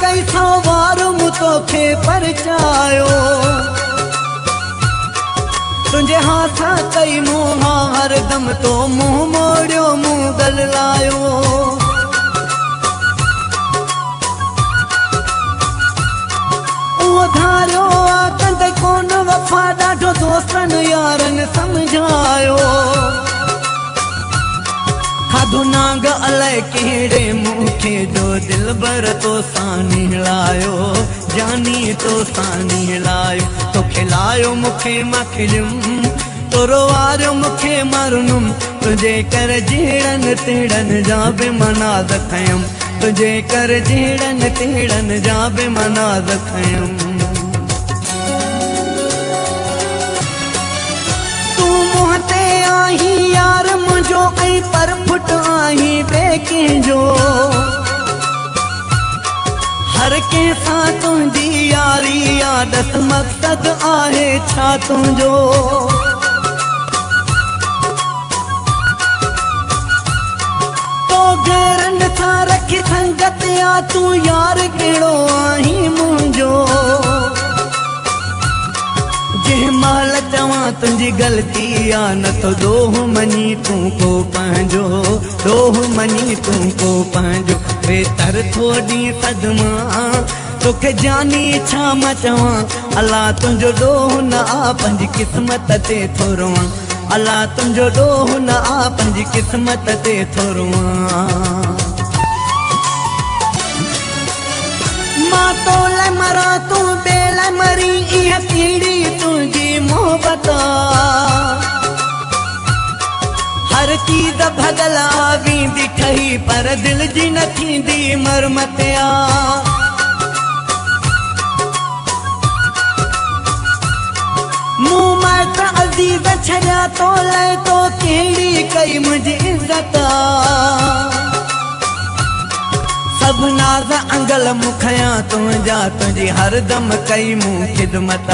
कई सवार मूं तोखे परचायो तुझे हाथा कई मुँह हरदम तो मुँह मोड़ियो मुँह गल लायो वो धारियो कंद कोन वफा ॾाढो दोस्तनि यारनि समझायो खाधो नांग अलाए कहिड़े मूंखे जो दिलबर तो सां निहलायो जानी तो सां निहलायो तो खिलायो मूंखे मां खिलियुमि तो रोवारियो मूंखे मरनुमि तुंहिंजे कर जहिड़नि तेड़नि जा बि मनाज़ खयुमि तुंहिंजे कर जहिड़नि तेड़नि जा बि मनाज़ खयुमि तूं मुंहं ते आहीं यार मुंहिंजो ऐं पर फुट आहीं ॿिए कंहिंजो हर कंहिं सां तुंहिंजी यारी यादस मक़सद आहे छा तुंहिंजो तो गैरनि सां रखी संगत या तूं यार कहिड़ो आहीं मुंहिंजो जंहिं महिल चवां तुंहिंजी ग़लती आ न तो ॾोह मञी तूं को पंहिंजो ॾोह मञी तूं को पंहिंजो बेतर थो ॾींहुं सदमा तोखे जानी छा मां चवां अलाह तुंहिंजो ॾोह न आ पंहिंजी क़िस्मत ते थो रोवां अलाह तुंहिंजो ॾोह न आ पंहिंजी क़िस्मत ते थो रोवां मां तो लाइ मरां तूं ॿिए लाइ मरी इहा कहिड़ी तुंहिंजी मोहबत हर चीज़ भॻल वेंदी ठही पर दिल जी न थींदी मरमत मूं माइट अज़ीज़ छॾिया तो लाइ तो कहिड़ी कई मुंहिंजी इज़त सब नाज़ अंगल मुखया तुंहिंजा तुंहिंजी हरदम कई मूं ख़िदमत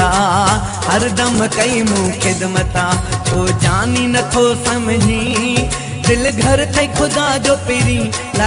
हरदम कई मूं ख़िदमत तो जानी नथो समझी दिल घर थई खुदा जो पहिरीं